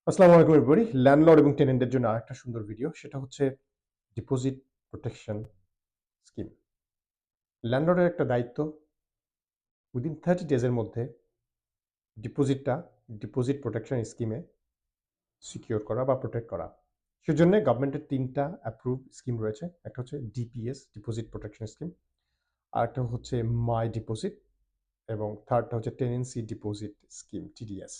আসসালামু আলাইকুম everybody. Landlord এবং টেনেন্টদের জন্য আরেকটা সুন্দর ভিডিও। সেটা হচ্ছে ডিপোজিট প্রোটেকশন স্কিম। ল্যান্ডলর্ডের একটা দায়িত্ব উইদিন 30 ডেজ এর মধ্যে ডিপোজিটটা ডিপোজিট প্রোটেকশন স্কিমে সিকিউর করা বা প্রোটেক্ট করা। সেজন্য গভর্নমেন্টের ৩ টা অ্যাপ্রুভ স্কিম রয়েছে। একটা হচ্ছে ডিপিএস ডিপোজিট প্রোটেকশন স্কিম, আরেকটা হচ্ছে মাই ডিপোজিট এবং থার্ডটা হচ্ছে tenancy deposit scheme TDS.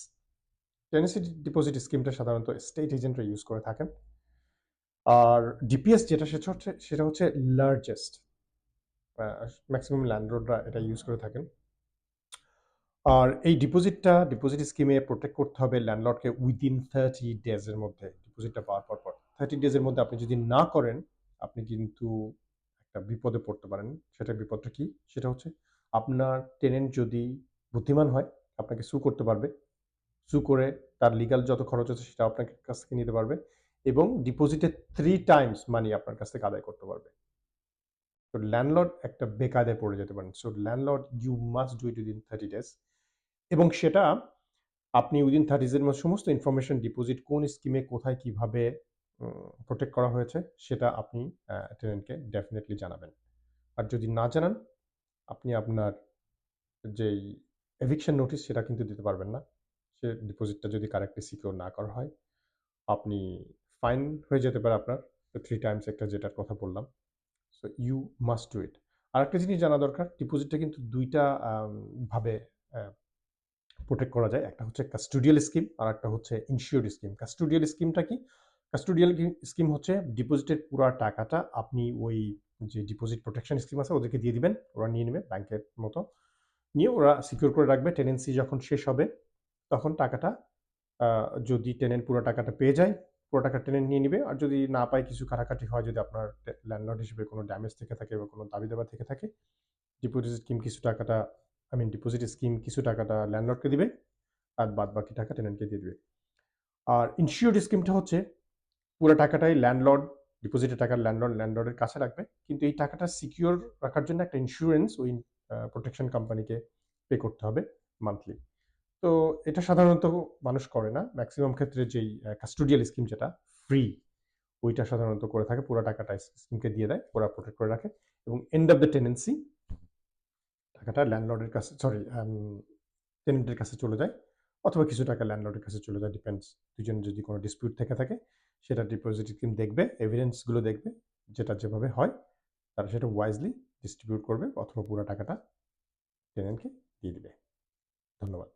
Tenancy deposit স্কিমটা সাধারণত স্টেট এজেন্টরা ইউজ করে থাকেন। আর ডিপিএস যেটা সেটা হচ্ছে লার্জেস্ট, ম্যাক্সিমাম ল্যান্ডলর্ডরা এটা ইউজ করে থাকেন। আর এই ডিপোজিট স্কিমে প্রোটেক্ট করতে হবে ল্যান্ডলর্ডকে উইদিন 30 ডেজ এর মধ্যে। ডিপোজিটটা পাওয়ার পর 30 ডেজ এর মধ্যে আপনি যদি না করেন, আপনি কিন্তু একটা বিপদে পড়তে পারেন। সেটা বিপদটা কি? সেটা হচ্ছে আপনার টেনেন্ট যদি বুদ্ধিমান হয়, আপনাকে সু করতে পারবে। সু করে তার লিগ্যাল যত খরচ আছে সেটা আপনার কাছ থেকে নিতে পারবে এবং ডিপোজিটের 3 টাইমস মানি আপনার কাছ থেকে আদায় করতে পারবে। তো ল্যান্ডলর্ড একটা বেকায়দায় পড়ে যেতে পারেন। So landlord you must do it within 30 days এবং সেটা আপনি উইদিন 30 ডেজ এর মধ্যে সমস্ত ইনফরমেশন ডিপোজিট কোন স্কিমে কোথায় কিভাবে প্রোটেক্ট করা হয়েছে সেটা আপনি টেনেন্টকে ডেফিনিটলি জানাবেন। আর যদি না জানান, আপনি আপনার যেই এভিকশন নোটিস সেটা কিন্তু দিতে পারবেন না। সে ডিপোজিটটা যদি কারেক্টলি সিকিউর না করা হয়, আপনি ফাইন হয়ে যেতে পারে আপনার 3 টাইমস একটা যেটার কথা বললাম। So you must do it. আরেকটা জিনিস জানা দরকার, ডিপোজিটটা কিন্তু ২ টা ভাবে অ্যা প্রোটেক্ট করা যায়। একটা হচ্ছে কাস্টোডিয়াল স্কিম, আরেকটা হচ্ছে ইনসিওরড স্কিম। কাস্টোডিয়াল স্কিমটা কি? কাস্টোডিয়াল স্কিম হচ্ছে ডিপোজিটের পুরা টাকাটা আপনি ওই যে ডিপোজিট প্রোটেকশন স্কিম আছে ওদেরকে দিয়ে দিবেন। ওরা নিয়ে নেবে ব্যাংকের মতো। নিয়ে ওরা সিকিউর করে রাখবে। টেনেন্সি যখন শেষ হবে তখন টাকাটা আ যদি টেনেন্ট পুরো টাকাটা পেয়ে যায়, পুরো টাকা টেনেন্ট নিয়ে নিবে। আর যদি না পায়, কিছু কাটাকাটি হয়, যদি আপনার ল্যান্ডলর্ড হিসেবে কোনো ড্যামেজ থেকে থাকে বা কোনো দাবি-দাবা থেকে থাকে, ডিপোজিট স্কিম কিছু টাকাটা ল্যান্ডলর্ডকে দিবে আর বাদবাকি টাকা টেনেন্টকে দিয়ে দিবে। আর ইনসিওরড স্কিমটা হচ্ছে পুরো টাকাটাই ডিপোজিটের টাকা ল্যান্ডলর্ডের কাছে রাখবে। কিন্তু এই টাকাটা সিকিউর রাখার জন্য একটা ইন্সুরেন্স ওই প্রোটেকশন কোম্পানিকে পে করতে হবে মান্থলি। তো এটা সাধারণত মানুষ করে না। মেক্সিমাম ক্ষেত্রে যেই কাস্টোডিয়াল স্কিম যেটা ফ্রি, ওইটা সাধারণত করে থাকে। পুরো টাকাটা স্কিমকে দিয়ে দেয়, ওরা প্রোটেক্ট করে রাখে এবং এন্ড অফ দ্য টেনেন্সি টাকাটা ল্যান্ডলর্ডের কাছে, সরি, টেনেন্টের কাছে চলে যায় অথবা কিছু টাকা ল্যান্ডলর্ডের কাছে চলে যায়, ডিপেন্ডস। দুজনের যদি কোনো ডিসপিউট থেকে থাকে, সেটা ডিপোজিট স্কিম দেখবে, এভিডেন্সগুলো দেখবে, যেটা যেভাবে হয় তারা সেটা ওয়াইজলি ডিস্ট্রিবিউট করবে অথবা পুরো টাকাটা টেনেন্টকে দিয়ে দিবে। ধন্যবাদ।